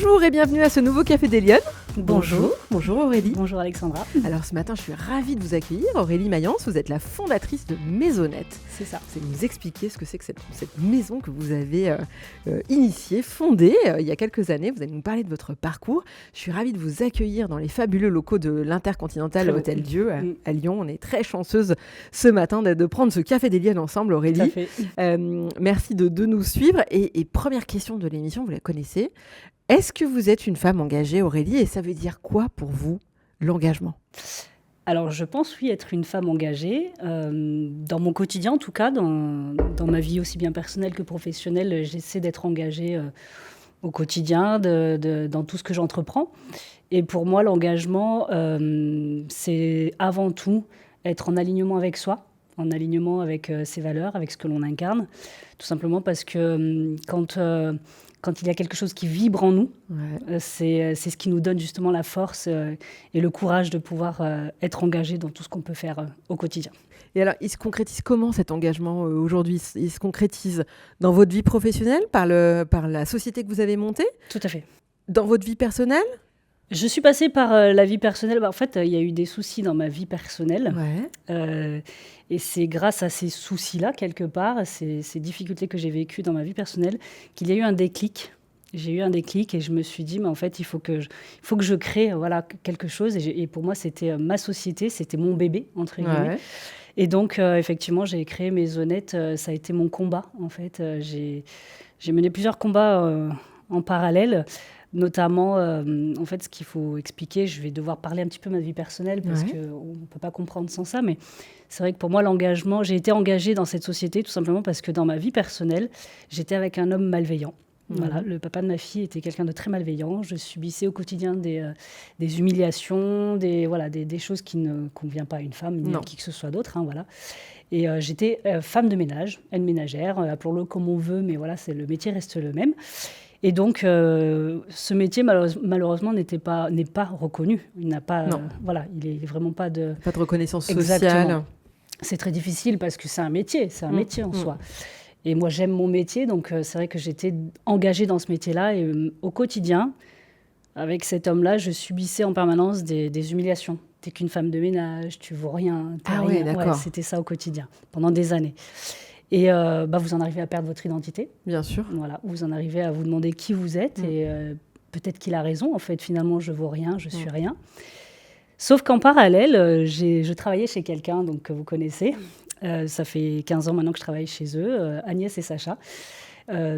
Bonjour et bienvenue à ce nouveau Café des Lyonnes. Bonjour. Bonjour Aurélie. Bonjour Alexandra. Alors ce matin, je suis ravie de vous accueillir. Aurélie Mayence, vous êtes la fondatrice de Maisonnette. C'est ça. C'est nous expliquer ce que c'est que cette maison que vous avez initiée, fondée il y a quelques années. Vous allez nous parler de votre parcours. Je suis ravie de vous accueillir dans les fabuleux locaux de l'Intercontinental Hôtel Dieu à Lyon. On est très chanceuse ce matin de prendre ce Café des Lyonnes ensemble, Aurélie. Tout à fait. Merci de nous suivre. Et première question de l'émission, vous la connaissez. Est-ce que vous êtes une femme engagée, Aurélie, et ça veut dire quoi pour vous, l'engagement ? Alors, je pense, oui, être une femme engagée. Dans mon quotidien, en tout cas, dans ma vie aussi bien personnelle que professionnelle, j'essaie d'être engagée au quotidien, dans tout ce que j'entreprends. Et pour moi, l'engagement, c'est avant tout être en alignement avec soi, en alignement avec ses valeurs, avec ce que l'on incarne. Tout simplement parce que quand il y a quelque chose qui vibre en nous, c'est ce qui nous donne justement la force et le courage de pouvoir être engagé dans tout ce qu'on peut faire au quotidien. Et alors, il se concrétise comment cet engagement aujourd'hui ? Il se concrétise dans votre vie professionnelle, par la société que vous avez montée ? Tout à fait. Dans votre vie personnelle ? Je suis passée par la vie personnelle. En fait, il y a eu des soucis dans ma vie personnelle. Et c'est grâce à ces soucis-là, quelque part, ces difficultés que j'ai vécues dans ma vie personnelle, qu'il y a eu un déclic. J'ai eu un déclic et je me suis dit, mais en fait, il faut que je crée quelque chose. Et pour moi, c'était ma société, c'était mon bébé, entre guillemets. Et donc, effectivement, j'ai créé Maisonnette. Ça a été mon combat, en fait. J'ai mené plusieurs combats en parallèle. Notamment, en fait, ce qu'il faut expliquer, je vais devoir parler un petit peu de ma vie personnelle parce qu'on ne peut pas comprendre sans ça, mais c'est vrai que pour moi, l'engagement, j'ai été engagée dans cette société tout simplement parce que dans ma vie personnelle, j'étais avec un homme malveillant. Voilà, le papa de ma fille était quelqu'un de très malveillant. Je subissais au quotidien des humiliations, des choses qui ne conviennent pas à une femme, ni à qui que ce soit d'autre. Voilà. Et j'étais femme de ménage, aide ménagère, appelons-le comme on veut, mais voilà, le métier reste le même. Et donc, ce métier, malheureusement, n'est pas reconnu. Il n'a pas, il est vraiment pas de reconnaissance sociale. Exactement. C'est très difficile parce que c'est un métier en soi. Et moi, j'aime mon métier, donc c'est vrai que j'étais engagée dans ce métier-là. Et au quotidien, avec cet homme-là, je subissais en permanence des humiliations. T'es qu'une femme de ménage, tu vaux rien. Oui, d'accord. C'était ça au quotidien, pendant des années. Et vous en arrivez à perdre votre identité. Bien sûr. Voilà, vous en arrivez à vous demander qui vous êtes. Et peut-être qu'il a raison. En fait, finalement, je vaux rien, je suis rien. Sauf qu'en parallèle, je travaillais chez quelqu'un que vous connaissez. Ça fait 15 ans maintenant que je travaille chez eux, Agnès et Sacha.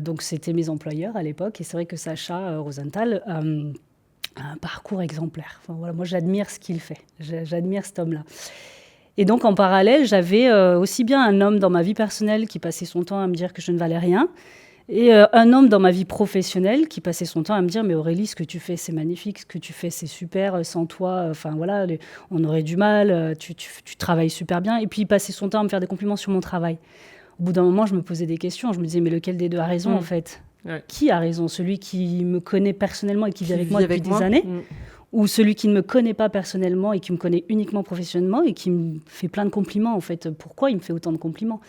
Donc, c'était mes employeurs à l'époque. Et c'est vrai que Sacha Rosenthal a un parcours exemplaire. Enfin, voilà, moi, j'admire ce qu'il fait. J'admire cet homme-là. Et donc, en parallèle, j'avais aussi bien un homme dans ma vie personnelle qui passait son temps à me dire que je ne valais rien, et un homme dans ma vie professionnelle qui passait son temps à me dire « Mais Aurélie, ce que tu fais, c'est magnifique, ce que tu fais, c'est super, sans toi, on aurait du mal, tu travailles super bien. » Et puis, il passait son temps à me faire des compliments sur mon travail. Au bout d'un moment, je me posais des questions. Je me disais « Mais lequel des deux a raison, en fait ?» Qui a raison ? Celui qui me connaît personnellement et qui vit avec moi depuis des années ou celui qui ne me connaît pas personnellement et qui me connaît uniquement professionnellement et qui me fait plein de compliments, en fait. Pourquoi il me fait autant de compliments ?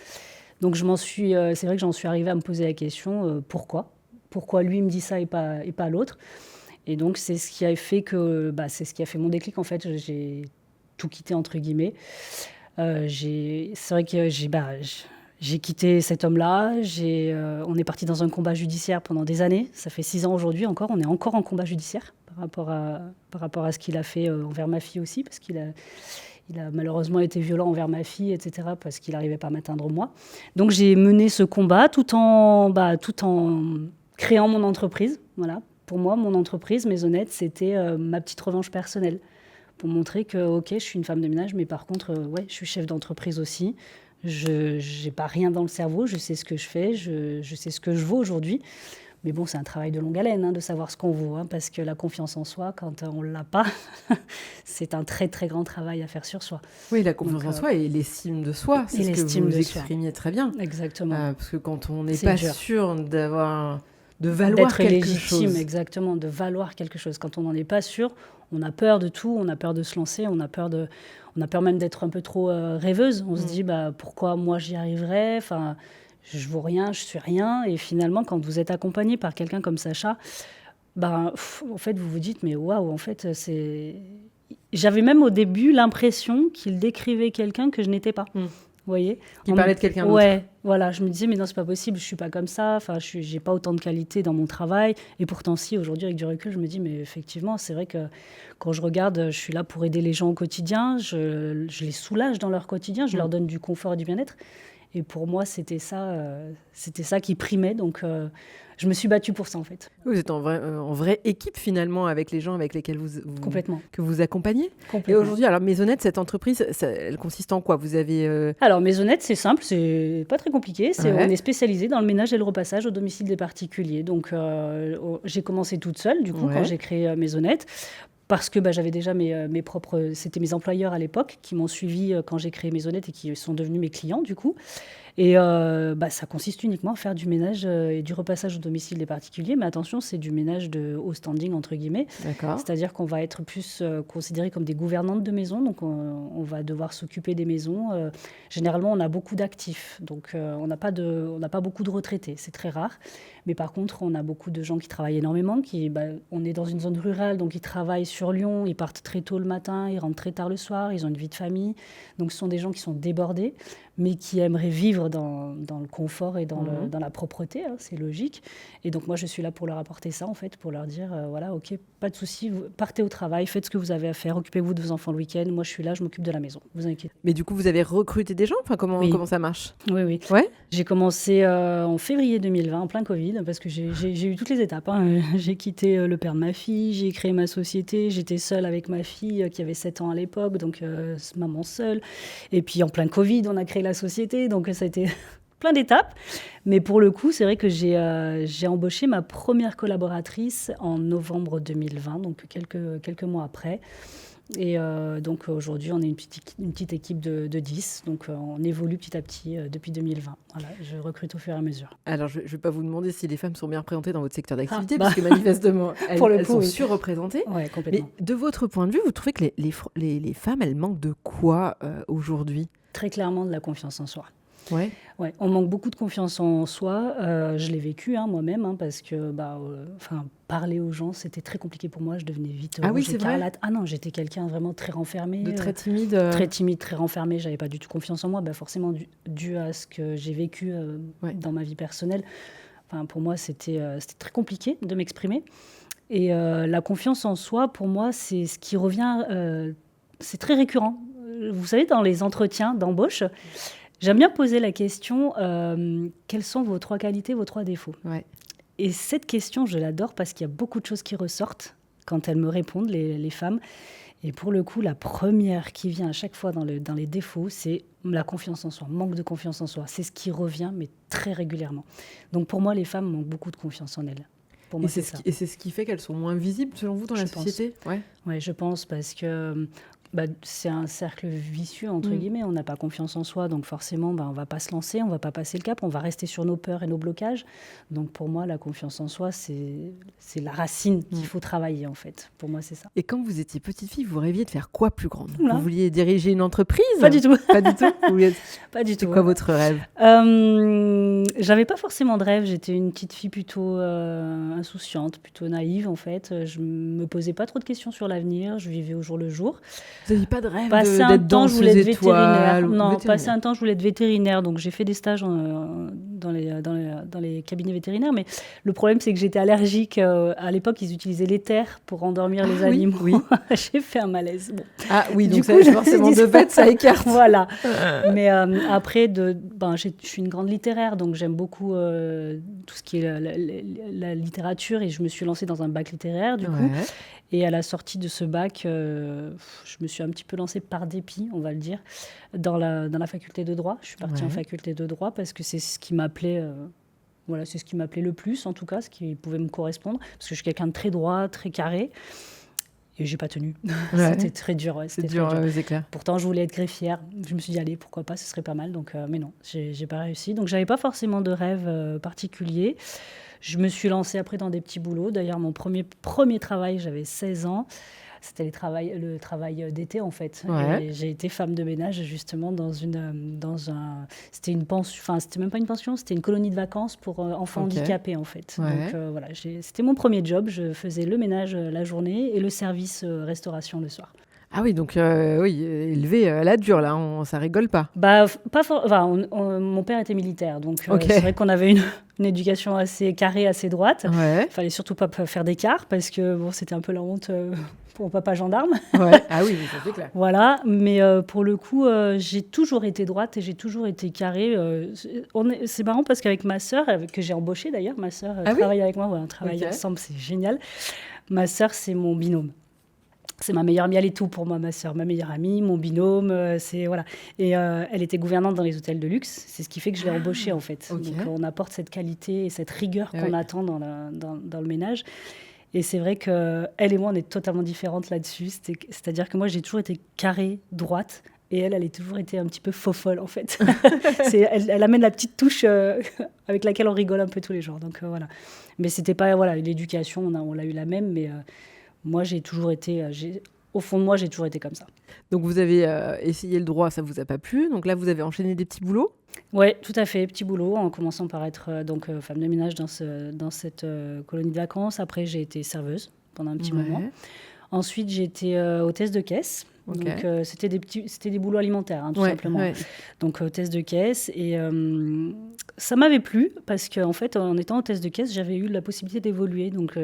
Donc, c'est vrai que j'en suis arrivée à me poser la question, pourquoi ? Pourquoi lui me dit ça et pas l'autre ? Et donc, c'est ce qui a fait mon déclic, en fait. J'ai tout quitté, entre guillemets. C'est vrai que j'ai quitté cet homme-là. On est parti dans un combat judiciaire pendant des années. Ça fait 6 ans aujourd'hui encore. On est encore en combat judiciaire par rapport à ce qu'il a fait envers ma fille aussi, parce qu'il a malheureusement été violent envers ma fille, etc., parce qu'il n'arrivait pas à m'atteindre moi. Donc j'ai mené ce combat tout en créant mon entreprise. Voilà. Pour moi, mon entreprise, Maisonnette, c'était ma petite revanche personnelle, pour montrer que, ok, je suis une femme de ménage, mais par contre, je suis chef d'entreprise aussi. Je n'ai pas rien dans le cerveau, je sais ce que je fais, je sais ce que je vaux aujourd'hui. Mais bon, c'est un travail de longue haleine de savoir ce qu'on vaut, parce que la confiance en soi, quand on ne l'a pas, c'est un très, très grand travail à faire sur soi. Oui, la confiance en soi et l'estime de soi, c'est ce que vous exprimiez très bien. Exactement. Parce que quand on n'est pas sûr de valoir quelque légitime, chose. Exactement, de valoir quelque chose. Quand on n'en est pas sûr, on a peur de tout, on a peur de se lancer, on a peur même d'être un peu trop rêveuse. On se dit, pourquoi moi j'y arriverais ? Je vaux rien, je suis rien. Et finalement, quand vous êtes accompagné par quelqu'un comme Sacha, En fait, vous vous dites, mais waouh, en fait, J'avais même au début l'impression qu'il décrivait quelqu'un que je n'étais pas. Vous voyez, qui parlait de quelqu'un d'autre. Ouais, voilà, je me disais, mais non, c'est pas possible, je suis pas comme ça, enfin, j'ai pas autant de qualité dans mon travail. Et pourtant, si, aujourd'hui, avec du recul, je me dis, mais effectivement, c'est vrai que quand je regarde, je suis là pour aider les gens au quotidien, je les soulage dans leur quotidien, je leur donne du confort et du bien-être. Et pour moi, c'était ça qui primait. Donc, je me suis battue pour ça, en fait. Vous êtes en vraie équipe, finalement, avec les gens avec lesquels Complètement. que vous accompagnez. Complètement. Et aujourd'hui, alors Maisonnette, cette entreprise, elle consiste en quoi? Vous avez... Alors, Maisonnette, c'est simple, c'est pas très compliqué. On est spécialisé dans le ménage et le repassage au domicile des particuliers. Donc, j'ai commencé toute seule, du coup, quand j'ai créé Maisonnette. Parce que j'avais déjà c'était mes employeurs à l'époque qui m'ont suivi quand j'ai créé Maisonnette et qui sont devenus mes clients, du coup. Et ça consiste uniquement à faire du ménage et du repassage au domicile des particuliers. Mais attention, c'est du ménage de haut standing, entre guillemets. D'accord. C'est-à-dire qu'on va être plus considérés comme des gouvernantes de maisons. Donc, on va devoir s'occuper des maisons. Généralement, on a beaucoup d'actifs. Donc, on n'a pas beaucoup de retraités. C'est très rare. Mais par contre, on a beaucoup de gens qui travaillent énormément. On est dans une zone rurale, donc ils travaillent sur Lyon. Ils partent très tôt le matin, ils rentrent très tard le soir. Ils ont une vie de famille. Donc, ce sont des gens qui sont débordés, mais qui aimeraient vivre dans le confort et dans la propreté, hein, c'est logique. Et donc moi, je suis là pour leur apporter ça, en fait, pour leur dire, voilà, ok, pas de souci, vous partez au travail, faites ce que vous avez à faire, occupez-vous de vos enfants le week-end, moi je suis là, je m'occupe de la maison, vous inquiétez. Mais du coup, vous avez recruté des gens? Enfin, comment ça marche? Oui. Ouais. J'ai commencé en février 2020, en plein Covid, parce que j'ai eu toutes les étapes. Hein. J'ai quitté le père de ma fille, j'ai créé ma société, j'étais seule avec ma fille qui avait 7 ans à l'époque, donc maman seule. Et puis en plein Covid, on a créé la société, donc ça a été plein d'étapes. Mais pour le coup, c'est vrai que j'ai embauché ma première collaboratrice en novembre 2020, donc quelques mois après. Et donc aujourd'hui, on est une petite équipe de 10, donc on évolue petit à petit depuis 2020. Voilà, je recrute au fur et à mesure. Alors, je ne vais pas vous demander si les femmes sont bien représentées dans votre secteur d'activité, parce que manifestement, elles sont surreprésentées. Ouais, complètement. Mais de votre point de vue, vous trouvez que les femmes, elles manquent de quoi aujourd'hui? Très clairement de la confiance en soi. Ouais, on manque beaucoup de confiance en soi. Je l'ai vécu moi-même, parce que parler aux gens, c'était très compliqué pour moi. Je devenais vite rouge écarlate. Ah non, j'étais quelqu'un vraiment très renfermé. très timide. Très timide, très renfermé. J'avais pas du tout confiance en moi. Forcément, dû à ce que j'ai vécu dans ma vie personnelle. Enfin, pour moi, c'était très compliqué de m'exprimer. Et la confiance en soi, pour moi, c'est ce qui revient... c'est très récurrent. Vous savez, dans les entretiens d'embauche... J'aime bien poser la question, quelles sont vos 3 qualités, vos 3 défauts? Ouais. Et cette question, je l'adore parce qu'il y a beaucoup de choses qui ressortent quand elles me répondent, les femmes. Et pour le coup, la première qui vient à chaque fois dans les défauts, c'est la confiance en soi, manque de confiance en soi. C'est ce qui revient, mais très régulièrement. Donc pour moi, les femmes manquent beaucoup de confiance en elles. Pour moi, c'est ça. Et c'est ce qui fait qu'elles sont moins visibles, selon vous, dans la société? Ouais, je pense, parce que... c'est un cercle vicieux, entre guillemets. On n'a pas confiance en soi, donc forcément, on ne va pas se lancer, on ne va pas passer le cap, on va rester sur nos peurs et nos blocages. Donc pour moi, la confiance en soi, c'est la racine qu'il faut travailler, en fait. Pour moi, c'est ça. Et quand vous étiez petite fille, vous rêviez de faire quoi plus grande? Vous vouliez diriger une entreprise? Pas du tout. Pas du tout? Pas du tout. C'est quoi votre rêve? J'avais pas forcément de rêve. J'étais une petite fille plutôt insouciante, plutôt naïve, en fait. Je me posais pas trop de questions sur l'avenir. Je vivais au jour le jour. Vous n'aviez pas de rêve d'être dans les étoiles? Non, passer un temps, je voulais être vétérinaire. Donc, j'ai fait des stages dans les cabinets vétérinaires. Mais le problème, c'est que j'étais allergique. À l'époque, ils utilisaient l'éther pour endormir les animaux. Oui. J'ai fait un malaise. Bon. Ah oui, donc ça, forcément, de bête, ça écarte. Voilà. Mais après, je suis une grande littéraire. Donc, j'aime beaucoup tout ce qui est la littérature. Et je me suis lancée dans un bac littéraire, du coup. Et à la sortie de ce bac, je me suis un petit peu lancée par dépit, on va le dire, dans la faculté de droit. Je suis partie en faculté de droit parce que c'est ce qui m'appelait, c'est ce qui m'appelait le plus, en tout cas, ce qui pouvait me correspondre. Parce que je suis quelqu'un de très droit, très carré. Et j'ai pas tenu. C'était très dur. C'est dur, c'est clair. Pourtant, je voulais être greffière. Je me suis dit, allez, pourquoi pas, ce serait pas mal. Donc, mais non, j'ai pas réussi. Donc, j'avais pas forcément de rêve particulier. Je me suis lancée après dans des petits boulots. D'ailleurs, mon premier travail, j'avais 16 ans. C'était le travail d'été, en fait. Ouais. Et j'ai été femme de ménage, justement, c'était une pension, enfin, c'était même pas une pension, c'était une colonie de vacances pour enfants Ok. handicapés, en fait. Ouais. Donc, voilà, c'était mon premier job. Je faisais le ménage la journée et le service restauration le soir. Ah oui, donc oui, élevé à la dure, là, ça rigole pas. Bah, enfin, mon père était militaire, donc Ok. c'est vrai qu'on avait une éducation assez carrée, assez droite. Ouais. Il fallait surtout pas faire d'écart parce que bon, c'était un peu la honte pour mon papa gendarme. Ouais. Ah oui, ça c'est clair. Voilà, mais pour le coup, j'ai toujours été droite et j'ai toujours été carrée. C'est marrant parce qu'avec ma sœur, que j'ai embauchée d'ailleurs, ma sœur Ah oui. travaille avec moi, ouais, on travaille Ok. ensemble, c'est génial. Ma sœur, c'est mon binôme. C'est ma meilleure amie, elle est tout pour moi, ma sœur, ma meilleure amie, mon binôme, c'est voilà. Et elle était gouvernante dans les hôtels de luxe, c'est ce qui fait que je l'ai embauchée en fait. ok. Donc on apporte cette qualité et cette rigueur Ah qu'on oui. attend dans le ménage. Et c'est vrai que elle et moi, on est totalement différentes là-dessus. C'est-à-dire que moi, j'ai toujours été carrée, droite. Et elle a toujours été un petit peu faux-folle, en fait. Elle amène la petite touche avec laquelle on rigole un peu tous les jours. Donc voilà. Mais c'était pas, voilà, l'éducation, on l'a eu la même, mais moi, j'ai toujours été, au fond de moi, j'ai toujours été comme ça. Donc vous avez essayé le droit, ça vous a pas plu. Donc là, vous avez enchaîné des petits boulots. Ouais, tout à fait. Petit boulot, en commençant par être femme de ménage dans cette colonie de vacances. Après, j'ai été serveuse pendant un petit Ouais. moment. Ensuite, j'ai été hôtesse de caisse. Ok. Donc, c'était des boulots alimentaires, hein, tout Ouais, simplement. ouais. Donc, hôtesse de caisse. Et ça m'avait plu parce qu'en fait, en étant hôtesse de caisse, j'avais eu la possibilité d'évoluer. Donc,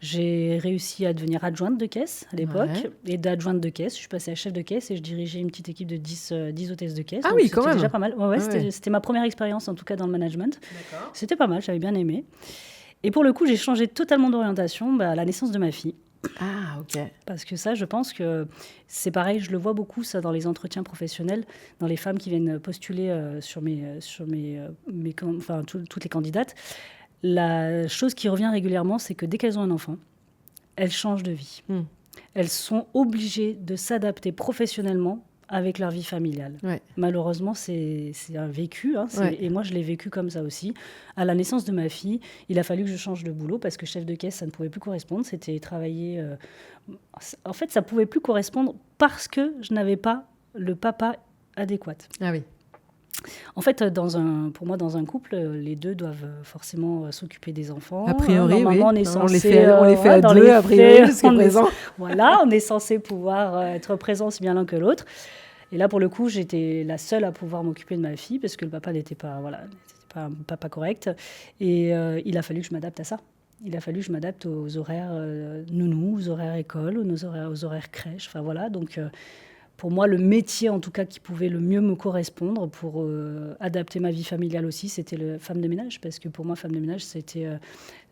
j'ai réussi à devenir adjointe de caisse à l'époque. Ouais. Et d'adjointe de caisse, je suis passée à chef de caisse et je dirigeais une petite équipe de 10 hôtesses de caisse. Ah Donc, oui, quand c'était même. déjà pas mal. Ouais, Ouais, c'était, ouais. c'était ma première expérience, en tout cas, dans le management. D'accord. C'était pas mal, j'avais bien aimé. Et pour le coup, j'ai changé totalement d'orientation à la naissance de ma fille. Ah ok. Parce que ça, je pense que c'est pareil, je le vois beaucoup ça dans les entretiens professionnels, dans les femmes qui viennent postuler toutes les candidates. La chose qui revient régulièrement, c'est que dès qu'elles ont un enfant, elles changent de vie. Elles sont obligées de s'adapter professionnellement avec leur vie familiale. Ouais. Malheureusement, c'est un vécu, hein, Ouais. et moi je l'ai vécu comme ça aussi. À la naissance de ma fille, il a fallu que je change de boulot parce que chef de caisse, ça ne pouvait plus correspondre. C'était travailler... En fait, ça ne pouvait plus correspondre parce que je n'avais pas le papa adéquat. Ah oui. En fait, pour moi, dans un couple, les deux doivent forcément s'occuper des enfants. A priori, Normalement, oui. on est Non, censé... on les fait ouais, à dans deux, les a priori, faits, jusqu'à présent. Voilà, on est censé pouvoir être présent aussi bien l'un que l'autre. Et là, pour le coup, j'étais la seule à pouvoir m'occuper de ma fille parce que le papa n'était pas un papa correct. Et il a fallu que je m'adapte à ça. Il a fallu que je m'adapte aux horaires nounou, aux horaires école, aux horaires crèche. Enfin voilà, donc pour moi, le métier en tout cas qui pouvait le mieux me correspondre pour adapter ma vie familiale aussi, c'était le femme de ménage. Parce que pour moi, femme de ménage, c'était...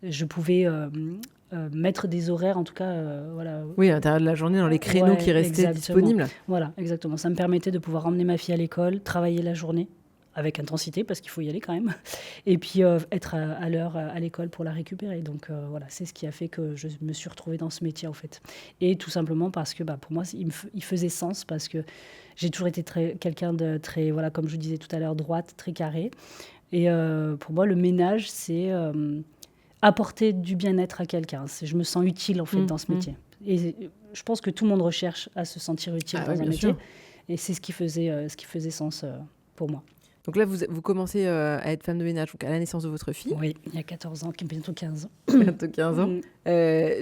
je pouvais... mettre des horaires, en tout cas, voilà. Oui, à l'intérieur de la journée, dans les créneaux Ouais, qui restaient exactement. disponibles. Voilà, exactement. Ça me permettait de pouvoir emmener ma fille à l'école, travailler la journée avec intensité, parce qu'il faut y aller quand même, et puis être à l'heure à l'école pour la récupérer. Donc voilà, c'est ce qui a fait que je me suis retrouvée dans ce métier, en fait. Et tout simplement parce que pour moi, il faisait sens, parce que j'ai toujours été quelqu'un de très, voilà, comme je vous disais tout à l'heure, droite, très carré. Et pour moi, le ménage, c'est... apporter du bien-être à quelqu'un. Je me sens utile, en fait, dans ce métier. Et je pense que tout le monde recherche à se sentir utile dans un métier. Sûr. Et c'est ce qui faisait sens pour moi. Donc là, vous commencez à être femme de ménage donc à la naissance de votre fille. Oui, il y a 14 ans, bientôt 15 ans. Bientôt 15 ans.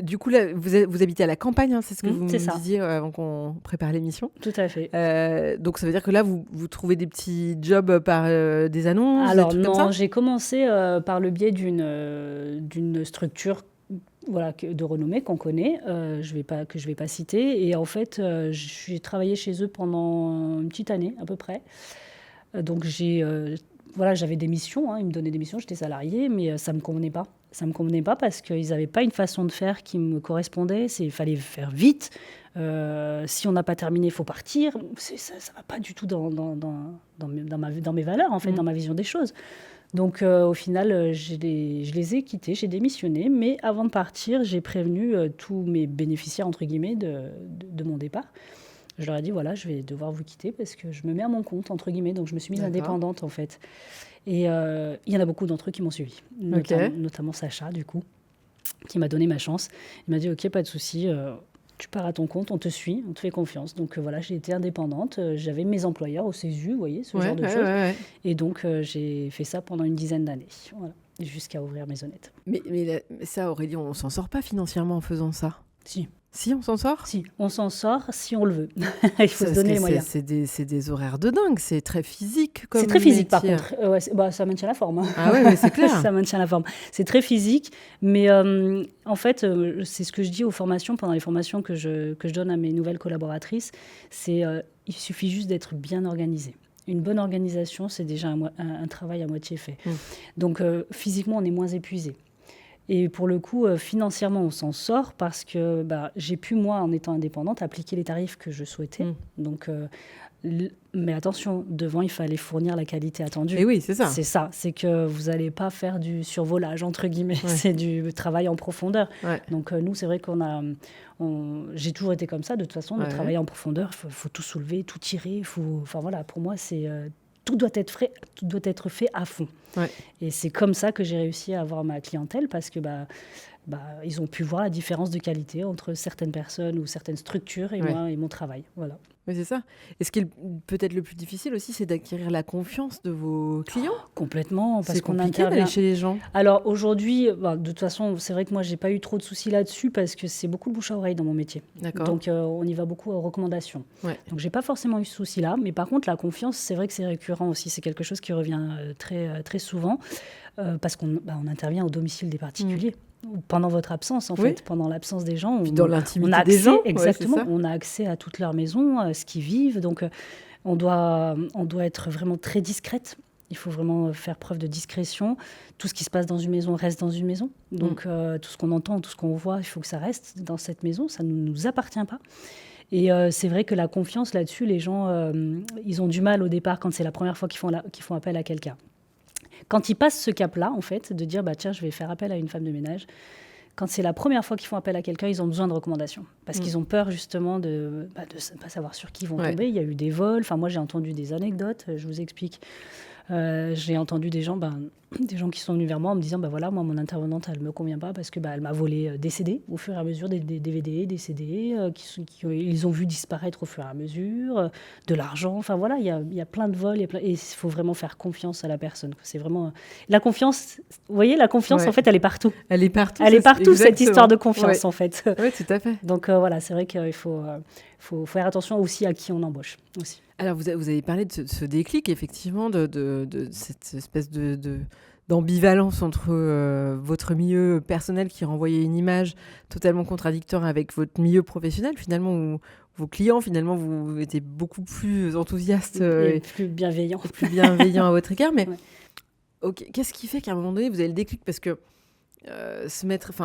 Du coup, là, vous habitez à la campagne, hein, c'est ce que vous me disiez avant qu'on prépare l'émission. Tout à fait. Donc ça veut dire que là, vous trouvez des petits jobs par des annonces? Alors des trucs comme ça non, j'ai commencé par le biais d'une structure de renommée qu'on connaît, que je vais pas citer. Et en fait, j'ai travaillé chez eux pendant une petite année à peu près. Donc j'avais des missions, hein, ils me donnaient des missions, j'étais salariée, mais ça me convenait pas. Ça me convenait pas parce qu'ils n'avaient pas une façon de faire qui me correspondait. Il fallait faire vite. Si on n'a pas terminé, il faut partir. Ça va pas du tout dans mes valeurs, en fait, dans ma vision des choses. Donc au final, je les ai quittés, j'ai démissionné. Mais avant de partir, j'ai prévenu tous mes bénéficiaires, entre guillemets, de mon départ. Je leur ai dit, voilà, je vais devoir vous quitter parce que je me mets à mon compte, entre guillemets. Donc, je me suis mise indépendante, en fait. Et il y en a beaucoup d'entre eux qui m'ont suivie, notamment Sacha, du coup, qui m'a donné ma chance. Il m'a dit, OK, pas de souci, Tu pars à ton compte, on te suit, on te fait confiance. Donc voilà, j'ai été indépendante, j'avais mes employeurs au CESU, vous voyez, ce genre de choses. Et donc j'ai fait ça pendant une dizaine d'années, voilà, jusqu'à ouvrir Maisonnette. Mais ça, Aurélie, on s'en sort pas financièrement en faisant ça? Si, on s'en sort? Si, on s'en sort si on le veut. Il faut se donner les moyens. C'est des horaires de dingue, c'est très physique comme C'est très physique métier. par contre. Ça maintient la forme. Ah ouais, c'est clair. Ça maintient la forme. C'est très physique, mais en fait, c'est ce que je dis aux formations, pendant les formations que je donne à mes nouvelles collaboratrices, c'est il suffit juste d'être bien organisé. Une bonne organisation, c'est déjà un travail à moitié fait. Donc physiquement, on est moins épuisé. Et pour le coup, financièrement, on s'en sort parce que j'ai pu, moi, en étant indépendante, appliquer les tarifs que je souhaitais. Donc, mais attention, devant, il fallait fournir la qualité attendue. Et oui, c'est ça. C'est ça, c'est que vous n'allez pas faire du survolage, entre guillemets. C'est du travail en profondeur. Donc, nous, c'est vrai j'ai toujours été comme ça, de toute façon, de travailler en profondeur. Il faut tout soulever, tout tirer. Enfin, voilà, pour moi, c'est... tout doit être fait à fond. Et c'est comme ça que j'ai réussi à avoir ma clientèle parce que ils ont pu voir la différence de qualité entre certaines personnes ou certaines structures et moi et mon travail. Voilà. Oui, c'est ça. Et ce qui est peut-être le plus difficile aussi, c'est d'acquérir la confiance de vos clients. Complètement, parce qu'on intervient d'aller chez les gens. Alors aujourd'hui, de toute façon, c'est vrai que moi, j'ai pas eu trop de soucis là-dessus parce que c'est beaucoup le bouche à oreille dans mon métier. D'accord. Donc on y va beaucoup aux recommandations. Donc j'ai pas forcément eu ce souci-là, mais par contre la confiance, c'est vrai que c'est récurrent aussi. C'est quelque chose qui revient très très souvent parce qu'on intervient au domicile des particuliers. Pendant votre absence, en fait, pendant l'absence des gens. Dans l'intimité des gens. Exactement, on a accès à toute leur maison, à ce qu'ils vivent. Donc, on doit être vraiment très discrète. Il faut vraiment faire preuve de discrétion. Tout ce qui se passe dans une maison reste dans une maison. Donc, tout ce qu'on entend, tout ce qu'on voit, il faut que ça reste dans cette maison. Ça ne nous appartient pas. Et c'est vrai que la confiance là-dessus, les gens, ils ont du mal au départ quand c'est la première fois qu'ils font appel à quelqu'un. Quand ils passent ce cap-là, en fait, de dire tiens, je vais faire appel à une femme de ménage, quand c'est la première fois qu'ils font appel à quelqu'un, ils ont besoin de recommandations. Parce qu'ils ont peur, justement, de ne pas savoir sur qui ils vont tomber. Il y a eu des vols. Enfin, moi, j'ai entendu des anecdotes. Je vous explique. J'ai entendu des gens qui sont venus vers moi en me disant voilà, moi, mon intervenante, elle ne me convient pas parce que elle m'a volé des CD au fur et à mesure, des DVD, des CD, ils ont vu disparaître au fur et à mesure, de l'argent. Enfin, voilà, il y a plein de vols. Et il faut vraiment faire confiance à la personne. C'est vraiment... La confiance, vous voyez, la confiance, en fait, elle est partout. Elle est partout. Elle est partout, cette histoire de confiance, en fait. Oui, tout à fait. Donc, voilà, c'est vrai qu'il faut faire attention aussi à qui on embauche aussi. Alors, vous avez parlé de ce déclic, effectivement, de cette espèce d'ambivalence entre votre milieu personnel qui renvoyait une image totalement contradictoire avec votre milieu professionnel, finalement, où vos clients, finalement, vous étiez beaucoup plus enthousiastes et plus bienveillants. Plus bienveillants à votre égard. Mais qu'est-ce qui fait qu'à un moment donné, vous avez le déclic? Parce que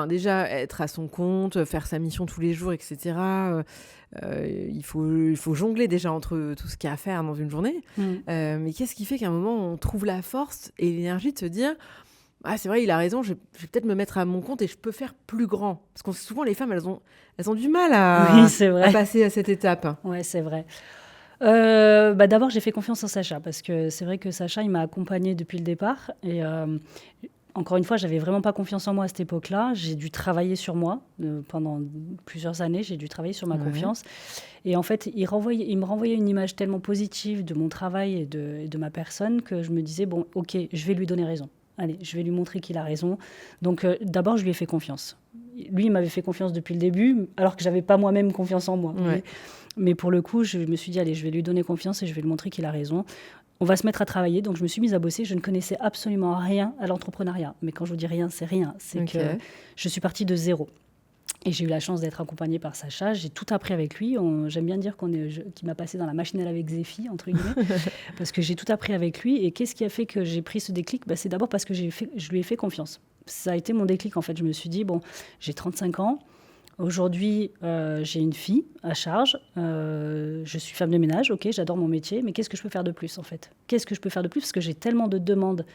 déjà être à son compte, faire sa mission tous les jours, etc. Il faut jongler déjà entre tout ce qu'il y a à faire dans une journée. Mais qu'est-ce qui fait qu'à un moment on trouve la force et l'énergie de se dire c'est vrai, il a raison, je vais peut-être me mettre à mon compte et je peux faire plus grand. Parce que souvent les femmes elles ont du mal à passer à cette étape. Ouais, c'est vrai. D'abord, j'ai fait confiance en Sacha parce que c'est vrai que Sacha, il m'a accompagnée depuis le départ et encore une fois, j'avais vraiment pas confiance en moi à cette époque-là. J'ai dû travailler sur moi pendant plusieurs années. J'ai dû travailler sur ma confiance. Et en fait, il me renvoyait une image tellement positive de mon travail et de ma personne que je me disais ok, je vais lui donner raison. Allez, je vais lui montrer qu'il a raison. Donc, d'abord, je lui ai fait confiance. Lui, il m'avait fait confiance depuis le début, alors que j'avais pas moi-même confiance en moi. Mais pour le coup, je me suis dit, allez, je vais lui donner confiance et je vais lui montrer qu'il a raison. On va se mettre à travailler. Donc, je me suis mise à bosser. Je ne connaissais absolument rien à l'entrepreneuriat. Mais quand je vous dis rien, c'est rien. C'est que je suis partie de zéro. Et j'ai eu la chance d'être accompagnée par Sacha. J'ai tout appris avec lui. J'aime bien dire qu'il m'a passé dans la machine à laver avec Zéphie, entre guillemets, parce que j'ai tout appris avec lui. Et qu'est-ce qui a fait que j'ai pris ce déclic ? C'est d'abord parce que je lui ai fait confiance. Ça a été mon déclic, en fait. Je me suis dit, j'ai 35 ans. Aujourd'hui, j'ai une fille à charge. Je suis femme de ménage. OK, j'adore mon métier. Mais qu'est-ce que je peux faire de plus, en fait ? Qu'est-ce que je peux faire de plus ? Parce que j'ai tellement de demandes.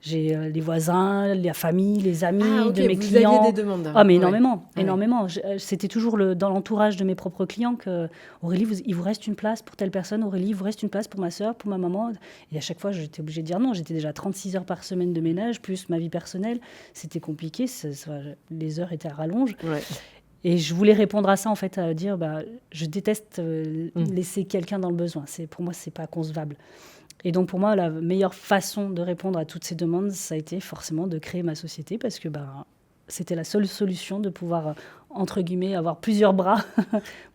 J'ai les voisins, la famille, les amis de mes clients. Vous aviez des demandes. Mais énormément, énormément. C'était toujours dans l'entourage de mes propres clients que Aurélie, il vous reste une place pour telle personne. Aurélie, il vous reste une place pour ma sœur, pour ma maman. Et à chaque fois, j'étais obligée de dire non. J'étais déjà 36 heures par semaine de ménage, plus ma vie personnelle. C'était compliqué. Les heures étaient à rallonge. Et je voulais répondre à ça, en fait, à dire, je déteste laisser quelqu'un dans le besoin. Pour moi, c'est pas concevable. Et donc, pour moi, la meilleure façon de répondre à toutes ces demandes, ça a été forcément de créer ma société parce que c'était la seule solution de pouvoir, entre guillemets, avoir plusieurs bras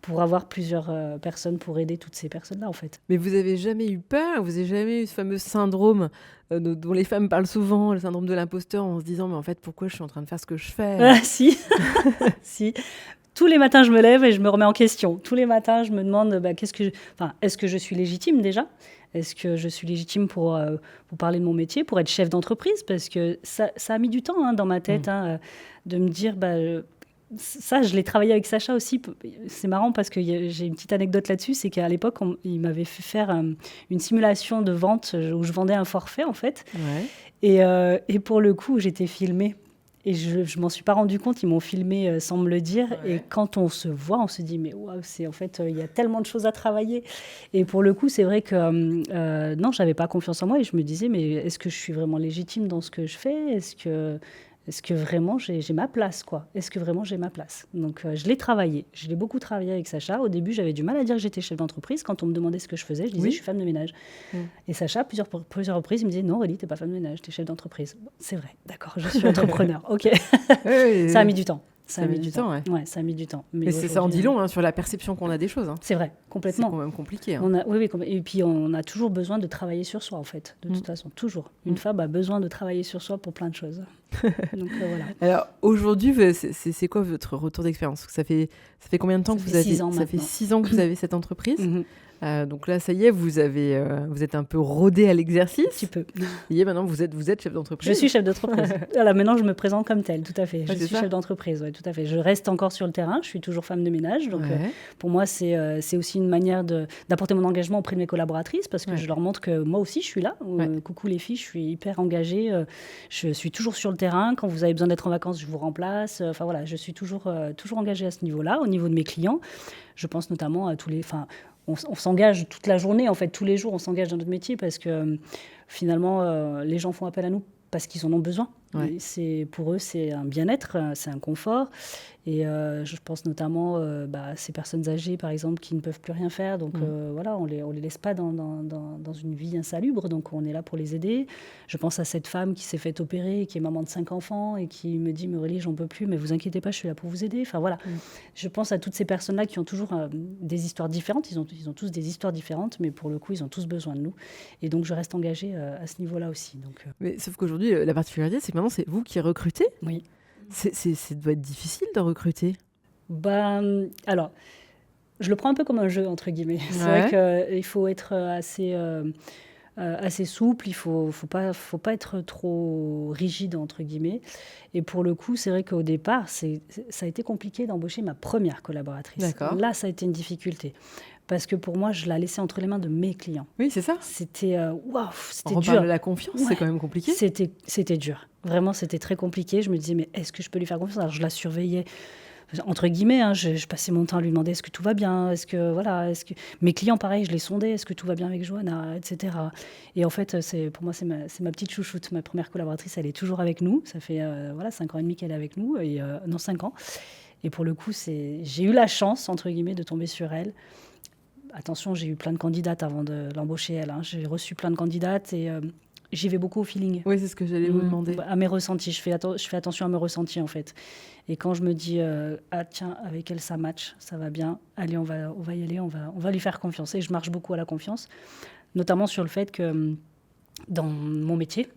pour avoir plusieurs personnes pour aider toutes ces personnes-là, en fait. Mais vous n'avez jamais eu peur? Vous n'avez jamais eu ce fameux syndrome dont les femmes parlent souvent, le syndrome de l'imposteur, en se disant, mais en fait, pourquoi je suis en train de faire ce que je fais? Si, si. Tous les matins, je me lève et je me remets en question. Tous les matins, je me demande, est-ce que je suis légitime déjà? Est-ce que je suis légitime pour parler de mon métier, pour être chef d'entreprise? Parce que ça a mis du temps dans ma tête de me dire, ça, je l'ai travaillé avec Sacha aussi. C'est marrant parce que j'ai une petite anecdote là-dessus, c'est qu'à l'époque, il m'avait fait faire une simulation de vente où je vendais un forfait, en fait. Ouais. Et pour le coup, j'étais filmée. Et je ne m'en suis pas rendu compte, ils m'ont filmé sans me le dire. Ouais. Et quand on se voit, on se dit, mais waouh, en fait, il y a tellement de choses à travailler. Et pour le coup, c'est vrai que non, je n'avais pas confiance en moi et je me disais, mais est-ce que je suis vraiment légitime dans ce que je fais? Est-ce que vraiment j'ai ma place, quoi? Est-ce que vraiment j'ai ma place? Donc, je l'ai travaillé. Je l'ai beaucoup travaillé avec Sacha. Au début, j'avais du mal à dire que j'étais chef d'entreprise. Quand on me demandait ce que je faisais, je disais, je suis femme de ménage. Et Sacha, plusieurs reprises, il me disait, non, Aurélie, t'es pas femme de ménage, t'es chef d'entreprise. Bon, c'est vrai, d'accord, je suis entrepreneur. OK. Ça a mis du temps. Ça a mis du temps, ouais. Ouais, ça a mis du temps. Mais ça en dit long sur la perception qu'on a des choses. C'est vrai, complètement. C'est quand même compliqué. Oui, et puis on a toujours besoin de travailler sur soi, en fait, de toute façon, toujours. Une femme a besoin de travailler sur soi pour plein de choses. Donc voilà. Alors aujourd'hui, c'est quoi votre retour d'expérience? Ça fait combien de temps que vous avez? Ça fait 6 ans que vous avez cette entreprise. Donc là, ça y est, vous êtes un peu rodé à l'exercice. Un petit peu. Et maintenant, vous êtes chef d'entreprise. Je suis chef d'entreprise. Voilà, maintenant, je me présente comme telle, tout à fait. Je suis chef d'entreprise, oui, tout à fait. Je reste encore sur le terrain, je suis toujours femme de ménage. Donc, pour moi, c'est aussi une manière d'apporter mon engagement auprès de mes collaboratrices parce que je leur montre que moi aussi, je suis là. Coucou les filles, je suis hyper engagée. Je suis toujours sur le terrain. Quand vous avez besoin d'être en vacances, je vous remplace. Enfin, voilà, je suis toujours engagée à ce niveau-là, au niveau de mes clients. Je pense notamment à tous les... On s'engage toute la journée, en fait, tous les jours, on s'engage dans notre métier parce que finalement, les gens font appel à nous parce qu'ils en ont besoin. Pour eux, c'est un bien-être, c'est un confort. Et je pense notamment à ces personnes âgées, par exemple, qui ne peuvent plus rien faire. Donc voilà, on les laisse pas dans une vie insalubre. Donc on est là pour les aider. Je pense à cette femme qui s'est fait opérer, qui est maman de 5 enfants et qui me dit, mais Aurélie, j'en peux plus, mais vous inquiétez pas, je suis là pour vous aider. Enfin voilà, je pense à toutes ces personnes-là qui ont toujours des histoires différentes. Ils ont tous des histoires différentes, mais pour le coup, ils ont tous besoin de nous. Et donc je reste engagée à ce niveau-là aussi. Donc, Mais sauf qu'aujourd'hui, la particularité, c'est que maintenant, c'est vous qui recrutez. Oui. Ça doit être difficile de recruter. Alors, je le prends un peu comme un jeu, entre guillemets. C'est vrai qu'il faut être assez souple, il faut pas être trop rigide, entre guillemets. Et pour le coup, c'est vrai qu'au départ, ça a été compliqué d'embaucher ma première collaboratrice. D'accord. Là, ça a été une difficulté. Parce que pour moi, je la laissais entre les mains de mes clients. Oui, c'est ça. C'était c'était On dur. reparle de la confiance, c'est quand même compliqué. C'était dur. Vraiment, c'était très compliqué. Je me disais, mais est-ce que je peux lui faire confiance? Alors, je la surveillais, entre guillemets. Je passais mon temps à lui demander, est-ce que tout va bien? Mes clients, pareil, je les sondais. Est-ce que tout va bien avec Johanna, etc. Et en fait, pour moi, c'est ma petite chouchoute. Ma première collaboratrice, elle est toujours avec nous. Ça fait 5 ans et demi qu'elle est avec nous. 5 ans. Et pour le coup, j'ai eu la chance, entre guillemets, de tomber sur elle. Attention, j'ai eu plein de candidates avant de l'embaucher, elle. J'ai reçu plein de candidates et j'y vais beaucoup au feeling. Oui, c'est ce que j'allais vous demander. À mes ressentis. Je fais attention à mes ressentis, en fait. Et quand je me dis, tiens, avec elle, ça match, ça va bien, allez, on va y aller, on va lui faire confiance. Et je marche beaucoup à la confiance, notamment sur le fait que dans mon métier,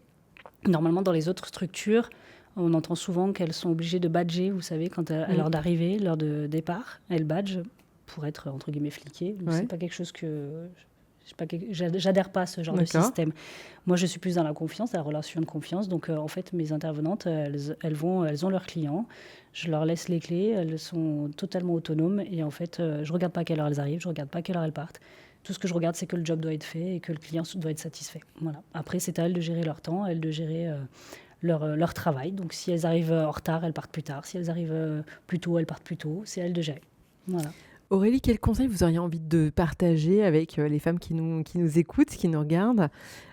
normalement, dans les autres structures, on entend souvent qu'elles sont obligées de badger, vous savez, quand à l'heure d'arrivée, l'heure de départ, elles badgent pour être, entre guillemets, fliquées. Donc, c'est pas quelque chose que... J'adhère pas à ce genre de système. Moi, je suis plus dans la confiance, dans la relation de confiance. Donc, en fait, mes intervenantes, elles ont leurs clients. Je leur laisse les clés. Elles sont totalement autonomes. Et en fait, je regarde pas à quelle heure elles arrivent. Je regarde pas à quelle heure elles partent. Tout ce que je regarde, c'est que le job doit être fait et que le client doit être satisfait. Voilà. Après, c'est à elles de gérer leur temps, à elles de gérer leur travail. Donc, si elles arrivent en retard, elles partent plus tard. Si elles arrivent plus tôt, elles partent plus tôt. C'est à elles de gérer. Voilà. Aurélie, quels conseils vous auriez envie de partager avec les femmes qui nous écoutent, qui nous regardent?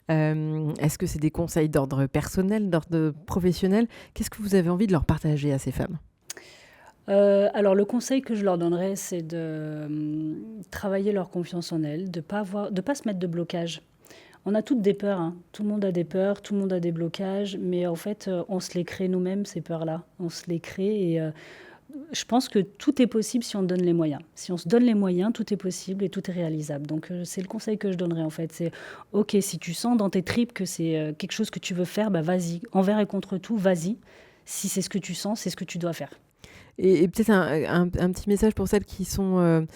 Est-ce que c'est des conseils d'ordre personnel, d'ordre professionnel? Qu'est-ce que vous avez envie de leur partager à ces femmes? Alors le conseil que je leur donnerais, c'est de travailler leur confiance en elles, de pas se mettre de blocage. On a toutes des peurs, hein. Tout le monde a des peurs, tout le monde a des blocages, mais en fait, on se les crée nous-mêmes, ces peurs-là. On se les crée et je pense que tout est possible si on donne les moyens. Si on se donne les moyens, tout est possible et tout est réalisable. Donc c'est le conseil que je donnerais en fait. C'est OK, si tu sens dans tes tripes que c'est quelque chose que tu veux faire, bah vas-y. Envers et contre tout, vas-y. Si c'est ce que tu sens, c'est ce que tu dois faire. Et peut-être un petit message pour celles qui ont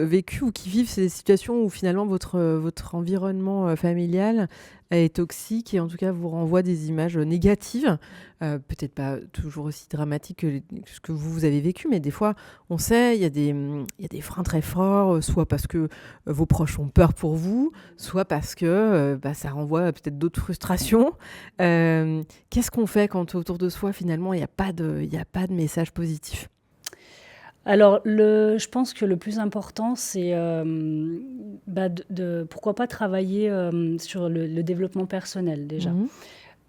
vécu ou qui vivent ces situations où finalement votre environnement familial est toxique et en tout cas vous renvoie des images négatives, peut-être pas toujours aussi dramatiques que ce que vous avez vécu, mais des fois on sait, il y a des freins très forts, soit parce que vos proches ont peur pour vous, soit parce que ça renvoie peut-être d'autres frustrations. Qu'est-ce qu'on fait quand autour de soi finalement il n'y a pas de message positif? Alors, je pense que le plus important, c'est pourquoi pas travailler sur le développement personnel déjà. Mhm.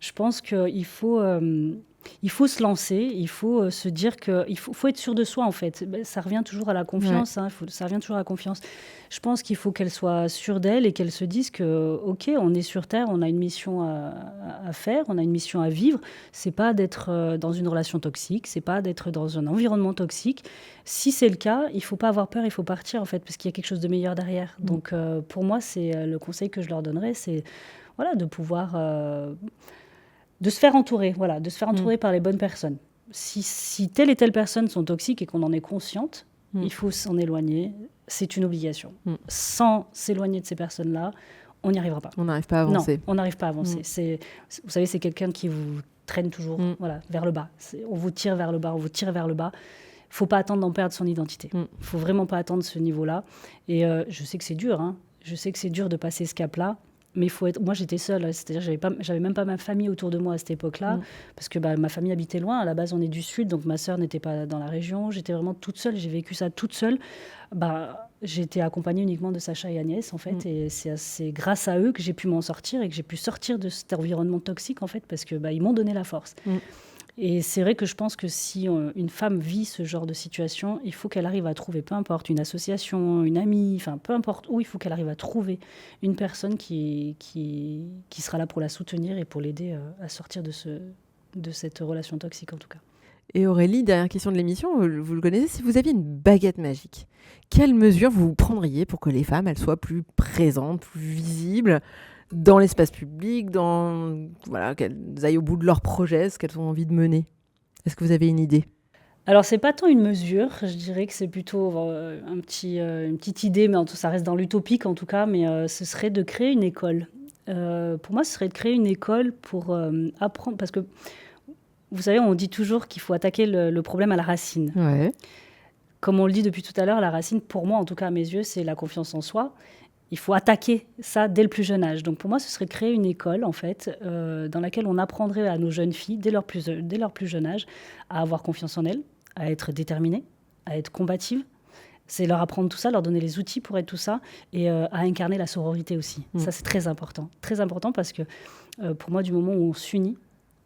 Je pense il faut se lancer, il faut se dire qu'il faut être sûr de soi en fait. Ça revient toujours à la confiance, hein, ça revient toujours à la confiance. Je pense qu'il faut qu'elle soit sûre d'elle et qu'elle se dise que, ok, on est sur Terre, on a une mission à faire, on a une mission à vivre. C'est pas d'être dans une relation toxique, c'est pas d'être dans un environnement toxique. Si c'est le cas, il faut pas avoir peur, il faut partir en fait, parce qu'il y a quelque chose de meilleur derrière. Donc pour moi, c'est le conseil que je leur donnerais, c'est voilà, de pouvoir de se faire entourer, voilà, de se faire entourer par les bonnes personnes. Si telle et telle personne sont toxiques et qu'on en est consciente, il faut s'en éloigner. C'est une obligation. Sans s'éloigner de ces personnes-là, on n'y arrivera pas. On n'arrive pas à avancer. Non, on n'arrive pas à avancer. Vous savez, c'est quelqu'un qui vous traîne toujours voilà, vers le bas. On vous tire vers le bas, on vous tire vers le bas. Il ne faut pas attendre d'en perdre son identité. Il ne faut vraiment pas attendre ce niveau-là. Et je sais que c'est dur, hein. Je sais que c'est dur de passer ce cap-là. Mais il faut être. Moi, j'étais seule, c'est-à-dire j'avais même pas ma famille autour de moi à cette époque-là, parce que ma famille habitait loin. À la base, on est du sud, donc ma sœur n'était pas dans la région. J'étais vraiment toute seule. J'ai vécu ça toute seule. J'ai été accompagnée uniquement de Sacha et Agnès, en fait, et c'est grâce à eux que j'ai pu m'en sortir et que j'ai pu sortir de cet environnement toxique, en fait, parce que ils m'ont donné la force. Et c'est vrai que je pense que si une femme vit ce genre de situation, il faut qu'elle arrive à trouver, peu importe, une association, une amie, enfin peu importe où, il faut qu'elle arrive à trouver une personne qui sera là pour la soutenir et pour l'aider à sortir de cette relation toxique en tout cas. Et Aurélie, dernière question de l'émission, vous le connaissez, si vous aviez une baguette magique, quelles mesures vous prendriez pour que les femmes elles soient plus présentes, plus visibles dans l'espace public, qu'elles aillent au bout de leur projet, ce qu'elles ont envie de mener? Est-ce que vous avez une idée? Alors, c'est pas tant une mesure, je dirais que c'est plutôt une petite idée, mais ça reste dans l'utopique en tout cas, mais ce serait de créer une école. Pour moi, ce serait de créer une école pour apprendre, parce que vous savez, on dit toujours qu'il faut attaquer le problème à la racine. Ouais. Comme on le dit depuis tout à l'heure, la racine, pour moi, en tout cas à mes yeux, c'est la confiance en soi. Il faut attaquer ça dès le plus jeune âge. Donc pour moi, ce serait de créer une école, en fait, dans laquelle on apprendrait à nos jeunes filles, dès leur plus jeune âge, à avoir confiance en elles, à être déterminées, à être combatives. C'est leur apprendre tout ça, leur donner les outils pour être tout ça, et à incarner la sororité aussi. Ça, c'est très important. Très important parce que pour moi, du moment où on s'unit,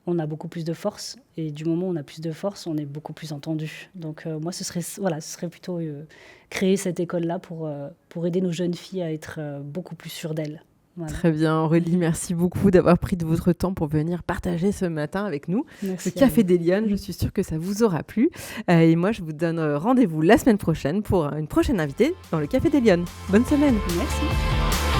on a beaucoup plus de force, et du moment où on a plus de force, on est beaucoup plus entendu. Donc moi, ce serait plutôt créer cette école-là pour aider nos jeunes filles à être beaucoup plus sûres d'elles. Voilà. Très bien, Aurélie, merci beaucoup d'avoir pris de votre temps pour venir partager ce matin avec nous Merci le Café des Lionnes. Je suis sûre que ça vous aura plu. Et moi, je vous donne rendez-vous la semaine prochaine pour une prochaine invitée dans le Café des Lionnes. Bonne semaine. Merci.